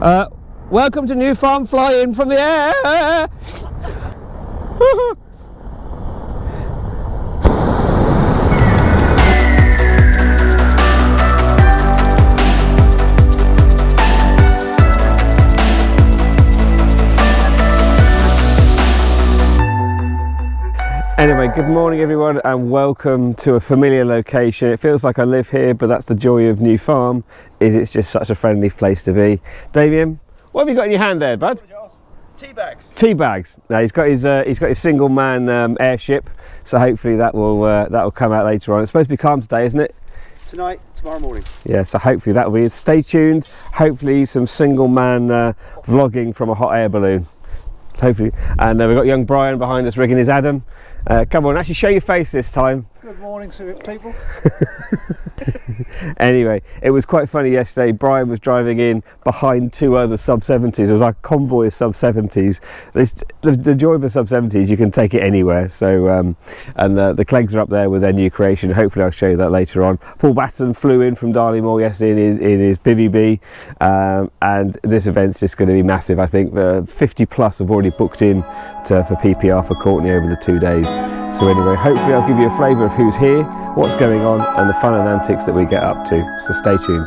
Welcome to New Farm flying from the air. Anyway, good morning everyone and welcome to a familiar location. It feels like I live here, but that's the joy of New Farm, is it's just such a friendly place to be. Damien, what have you got in your hand there, bud? Tea bags. Tea bags. Now he's got his single man airship, so hopefully that will come out later on. It's supposed to be calm today, isn't it? Tonight, tomorrow morning. Yeah, so hopefully that will be. Stay tuned. Hopefully some single man vlogging from a hot air balloon. Hopefully, and we've got young Brian behind us rigging his Adam. Come on, actually show your face this time. Good morning, people. Anyway, it was quite funny yesterday. Brian was driving in behind two other sub-70s. It was like a convoy of sub-70s. The joy of a sub-70s, you can take it anywhere. So, and the Clegs are up there with their new creation. Hopefully I'll show you that later on. Paul Batson flew in from Darley Moor yesterday in his PeaBee, and this event's just going to be massive. I think the 50 plus have already booked in for PPR for Courtney over the 2 days. So anyway, hopefully I'll give you a flavour of who's here, what's going on, and the fun and antics that we get up to. So stay tuned.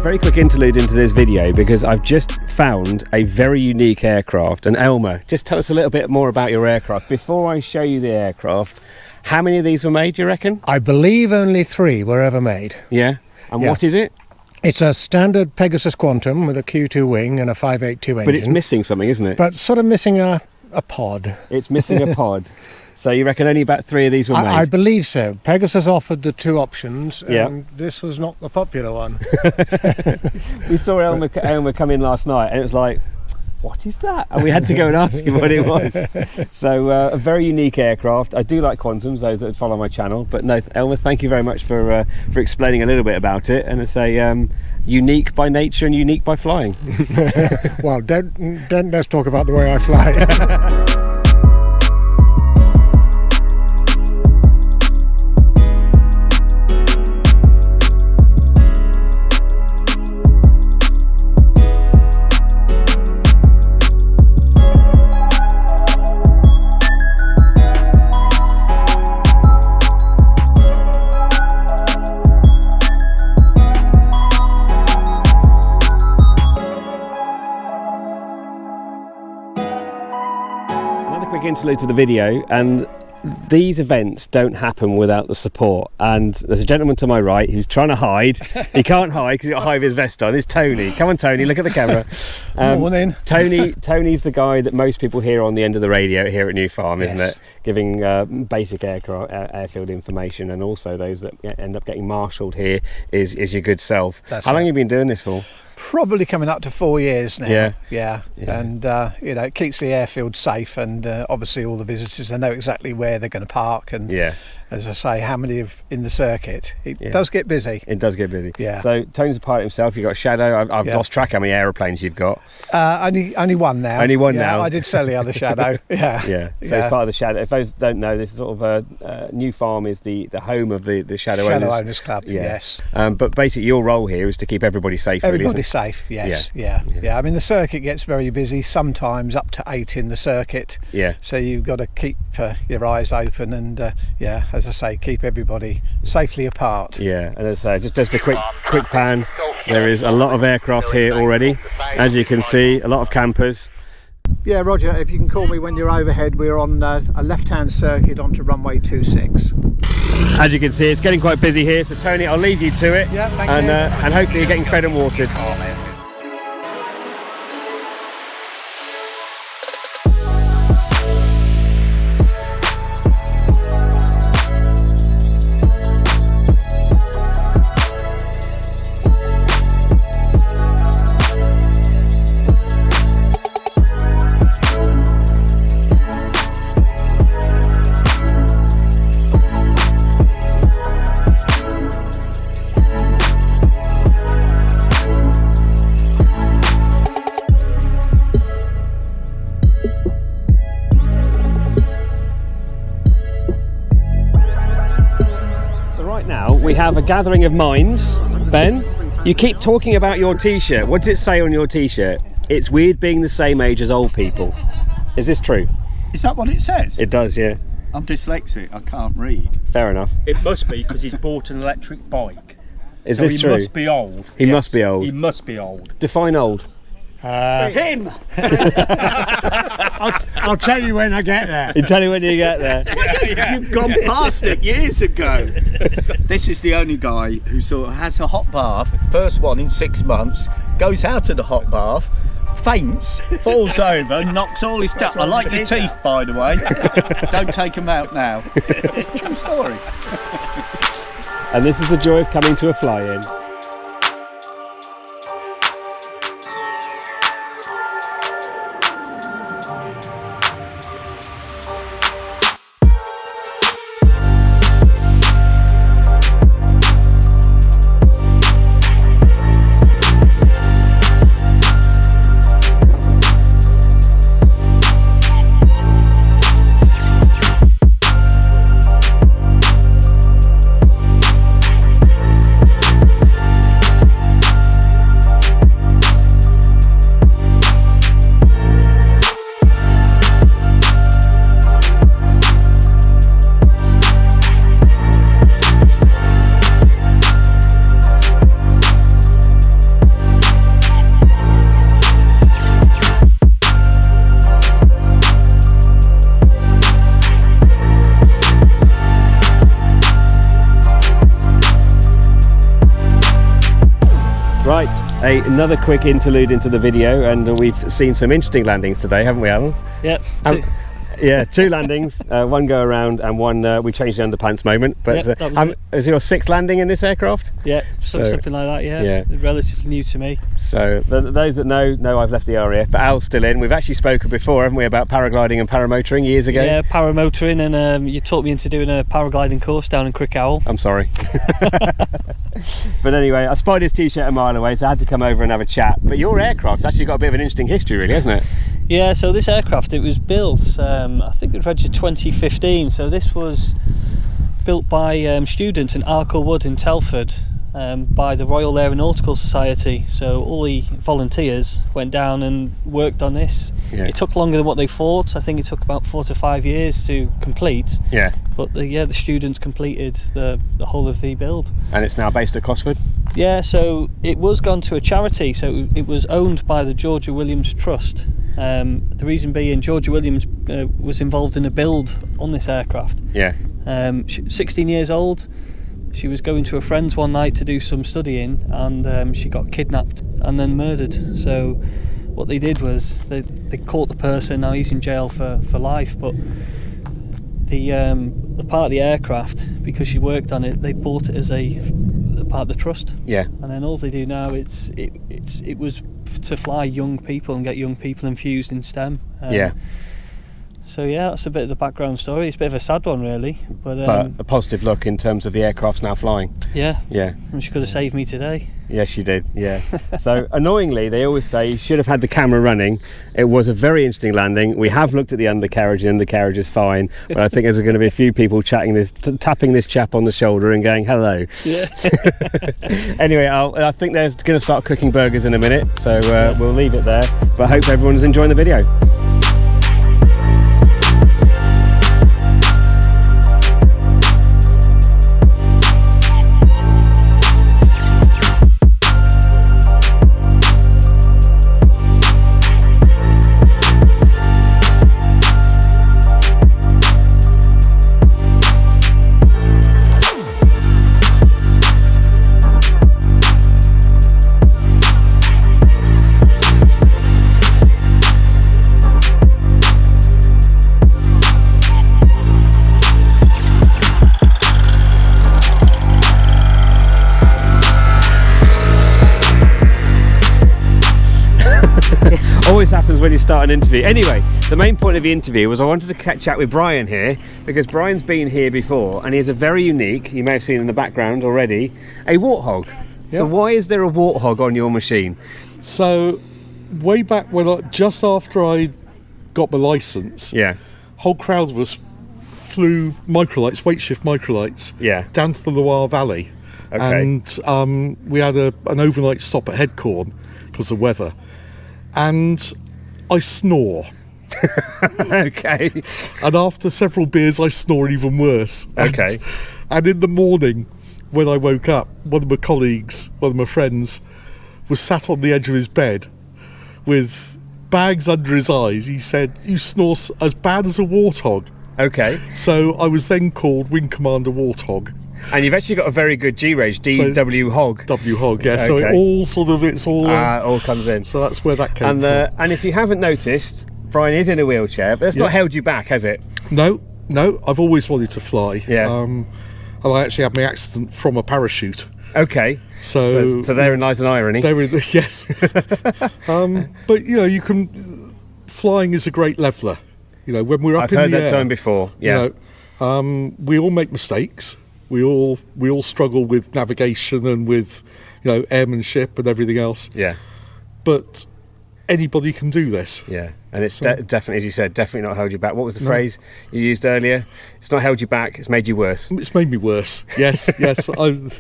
Very quick interlude into this video because I've just found a very unique aircraft. And Elmer, just tell us a little bit more about your aircraft. Before I show you the aircraft, how many of these were made, do you reckon? I believe only 3 were ever made. Yeah? And Yeah. what is it? It's a standard Pegasus Quantum with a Q2 wing and a 582 engine. But it's missing something, isn't it? But sort of missing a pod. It's missing a pod. So you reckon only about 3 of these were made? I believe so. Pegasus offered the 2 options, and Yeah. this was not the popular one. We saw Elmer come in last night and it was like, what is that? And we had to go and ask him what it was. So a very unique aircraft. I do like Quantums, those that follow my channel. But no, Elmer, thank you very much for explaining a little bit about it. And it's unique by nature and unique by flying. Well, don't let's talk about the way I fly. Interlude to the video, and these events don't happen without the support. And there's a gentleman to my right who's trying to hide. He can't hide because he's got to hide his vest on. It's Tony. Come on, Tony, look at the camera. Morning. Tony's the guy that most people hear on the end of the radio here at New Farm, isn't Yes. it? Giving basic airfield information, and also those that end up getting marshalled here is your good self. How long have you been doing this for? Probably coming up to 4 years now. Yeah. And it keeps the airfield safe, and obviously all the visitors, they know exactly where they're going to park, and as I say, how many in the circuit. It does get busy. It does get busy. Yeah. So Tony's a pilot himself. You've got Shadow. I've lost track how many airplanes you've got. Only one now. Only one now. I did sell the other Shadow. Yeah. So it's part of the Shadow. If those don't know, this is sort of New Farm is the home of the Shadow Owners Club. Yes. But basically your role here is to keep everybody safe. Everybody safe. Yes. Yeah. I mean, the circuit gets very busy. Sometimes up to 8 in the circuit. Yeah. So you've got to keep your eyes open, and as I say, keep everybody safely apart. Yeah, and as I say, just a quick pan. There is a lot of aircraft here already, as you can see, a lot of campers. Yeah, Roger, if you can call me when you're overhead. We're on a left-hand circuit onto runway 26. As you can see, it's getting quite busy here, so Tony, I'll leave you to it. Yeah, thank you. And hopefully you're getting fed and watered. have a gathering of minds. Ben, you keep talking about your t-shirt. What does it say on your t-shirt? It's weird being the same age as old people. Is this true? Is that what it says? It does, yeah. I'm dyslexic, I can't read. Fair enough. It must be because he's bought an electric bike. Is so this he true? He must be old. He must be old. He must be old. Define old. Him! I'll tell you when I get there. You tell me when you get there. You've gone past it years ago. This is the only guy who sort of has a hot bath, first one in 6 months, goes out of the hot bath, faints, falls over, knocks all his teeth. I like your teeth, by the way. Don't take them out now. True story. And this is the joy of coming to a fly-in. Another quick interlude into the video, and we've seen some interesting landings today, haven't we, Alan? Yep. Yeah, 2 landings, 1 go around and 1 we changed the underpants moment. But yep, is it your 6th landing in this aircraft? Yeah, something like that. Yeah. Relatively new to me. So those that know I've left the RAF, but Al's still in. We've actually spoken before, haven't we, about paragliding and paramotoring years ago? Yeah, paramotoring, and you taught me into doing a paragliding course down in Crickhowell. I'm sorry. But anyway, I spied his t-shirt a mile away, so I had to come over and have a chat. But your aircraft's actually got a bit of an interesting history, really, hasn't it? Yeah, so this aircraft, it was built, I think it was registered 2015, so this was built by students in Arklewood in Telford by the Royal Aeronautical Society. So all the volunteers went down and worked on this. Yeah. It took longer than what they thought. I think it took about 4 to 5 years to complete. Yeah. But the students completed the whole of the build. And it's now based at Cosford? Yeah, so it was gone to a charity, so it was owned by the Georgia Williams Trust. The reason being, Georgia Williams was involved in a build on this aircraft. Yeah. 16 years old. She was going to a friend's one night to do some studying, and she got kidnapped and then murdered. So what they did was they caught the person. Now he's in jail for life. But the part of the aircraft, because she worked on it, they bought it as a part of the trust. Yeah. And then all they do now, it was to fly young people and get young people infused in STEM. Yeah. So yeah, that's a bit of the background story. It's a bit of a sad one, really, but a positive look in terms of the aircraft's now flying. Yeah. Yeah. And she could have saved me today. Yes, she did. Yeah. So annoyingly, they always say you should have had the camera running. It was a very interesting landing. We have looked at the undercarriage, and the undercarriage is fine. But I think there's going to be a few people tapping this chap on the shoulder and going hello. Yeah. Anyway, I think they're going to start cooking burgers in a minute, so we'll leave it there. But I hope everyone's enjoying the video. Always happens when you start an interview. Anyway, the main point of the interview was I wanted to chat with Brian here, because Brian's been here before and he has a very unique, you may have seen in the background already, a Warthog. Yep. So why is there a Warthog on your machine? So way back when just after I got my licence, whole crowd of us flew microlights, weight shift microlights, down to the Loire Valley. and we had an overnight stop at Headcorn because of weather, and I snore. Okay. And after several beers, I snore even worse. Okay. And in the morning, when I woke up, one of my colleagues, one of my friends, was sat on the edge of his bed with bags under his eyes. He said, "You snore as bad as a warthog." Okay. So I was then called Wing Commander Warthog. And you've actually got a very good G-range, DW Hog. W Hog, yeah. Okay. So it all sort of, it's all comes in. So that's where that came from. And if you haven't noticed, Brian is in a wheelchair, but it's not held you back, has it? No. I've always wanted to fly. Yeah. And I actually had my accident from a parachute. Okay. So therein lies an irony. Yes. But you can. Flying is a great leveller. When we're up I've in heard the that air, term before. Yeah. We all make mistakes. We all struggle with navigation and with airmanship and everything else. Yeah. But anybody can do this. Yeah. And it's definitely, as you said, definitely not held you back. What was the phrase you used earlier? It's not held you back, it's made you worse. It's made me worse. Yes, yes. I'm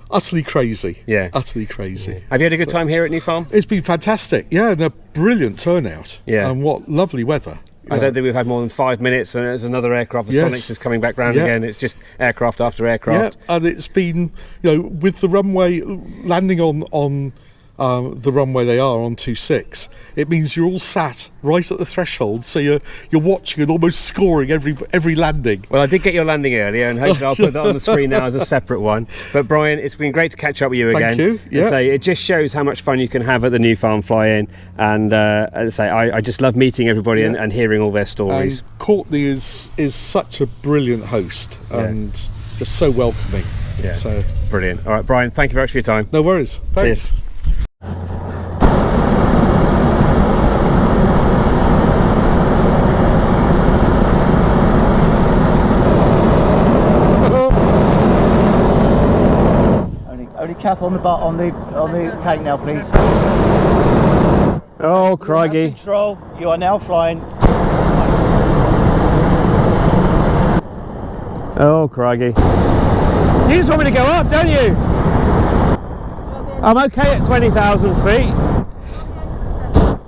utterly crazy. Yeah. Utterly crazy. Yeah. Have you had a good time here at New Farm? It's been fantastic. Yeah, and a brilliant turnout. Yeah. And what lovely weather. I don't think we've had more than 5 minutes, and there's another aircraft. The Sonics is coming back round again. It's just aircraft after aircraft. Yeah, and it's been, with the runway landing on the runway they are on 26, it means you're all sat right at the threshold, so you're watching and almost scoring every landing. Well, I did get your landing earlier, and hopefully I'll put that on the screen now as a separate one. But Brian, it's been great to catch up with you again. Thank you. Yeah. It just shows how much fun you can have at the New Farm fly-in, and as I say, I just love meeting everybody and hearing all their stories. And Courtney is such a brilliant host and just so welcoming. Yeah. So brilliant. All right, Brian, thank you very much for your time. No worries. Thanks. Cheers. Only Cath on the tank now, please. Oh, crikey. Control, you are now flying. Oh, crikey. You just want me to go up, don't you? I'm okay at 20,000 feet.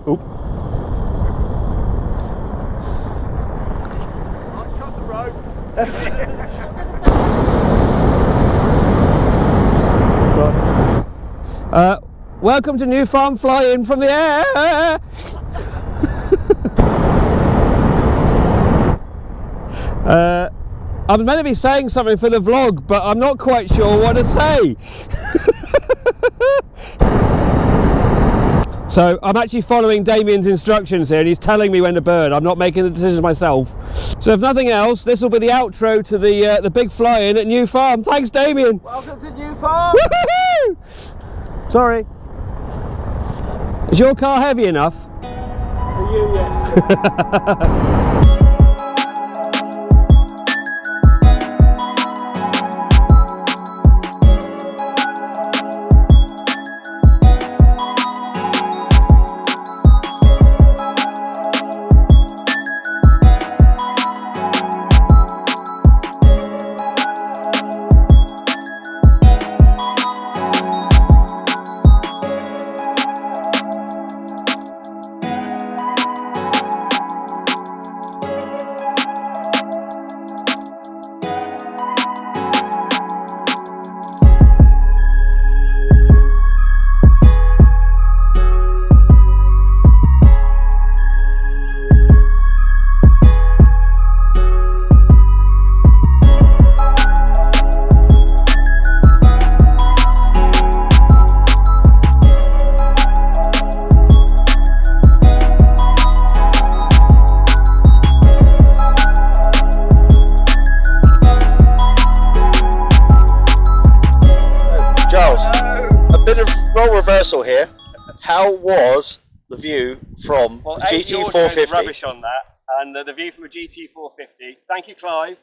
Oop. I'll cut the rope. Welcome to New Farm flying from the air. I'm meant to be saying something for the vlog, but I'm not quite sure what to say. So I'm actually following Damien's instructions here, and he's telling me when to burn. I'm not making the decisions myself. So if nothing else, this will be the outro to the big fly-in at New Farm. Thanks, Damien. Welcome to New Farm. Woohoo! Sorry. Is your car heavy enough? For you, yes. Here, how was the view from the GT450? Rubbish on that, and the view from a GT450. Thank you, Clive,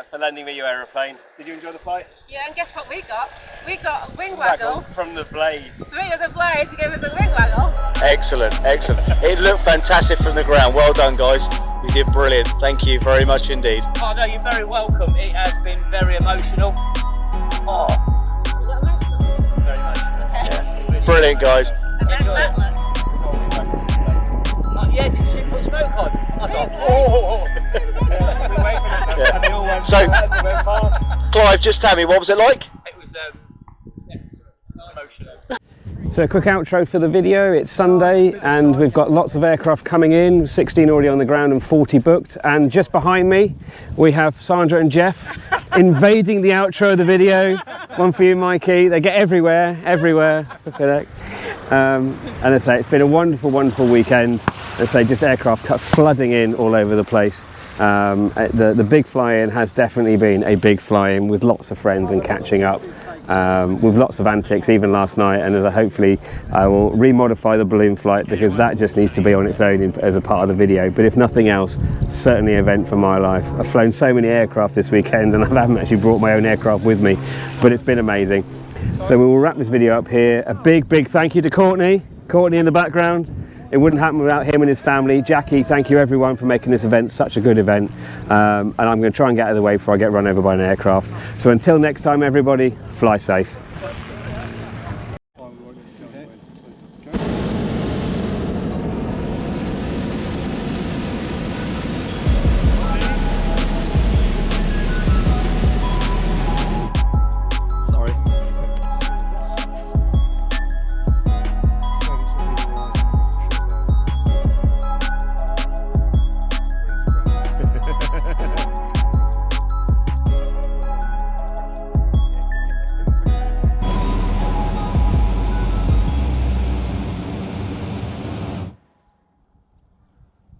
for lending me your aeroplane. Did you enjoy the flight? Yeah, and guess what we got? We got a wing waggle from the blades. 3 of the blades gave us a wing waggle. Excellent, excellent. It looked fantastic from the ground. Well done, guys. You did brilliant. Thank you very much indeed. Oh no, you're very welcome. It has been very emotional. Oh. Very nice. Brilliant, guys. Yeah, did you see put smoke on? I thought, Yeah. So, Clive, just tell me, what was it like? It was emotional. So a quick outro for the video. It's Sunday and we've got lots of aircraft coming in, 16 already on the ground and 40 booked. And just behind me, we have Sandra and Jeff invading the outro of the video. One for you, Mikey. They get everywhere. And I say, it's been a wonderful, wonderful weekend. I say, just aircraft flooding in all over the place. The big fly-in has definitely been a big fly-in with lots of friends and catching up. With lots of antics even last night, and hopefully I will remodify the balloon flight because that just needs to be on its own as a part of the video. But if nothing else, certainly an event for my life. I've flown so many aircraft this weekend and I haven't actually brought my own aircraft with me, but it's been amazing. So we will wrap this video up here. A big thank you to Courtney in the background. It wouldn't happen without him and his family. Jackie, thank you everyone for making this event such a good event. And I'm going to try and get out of the way before I get run over by an aircraft. So until next time, everybody, fly safe.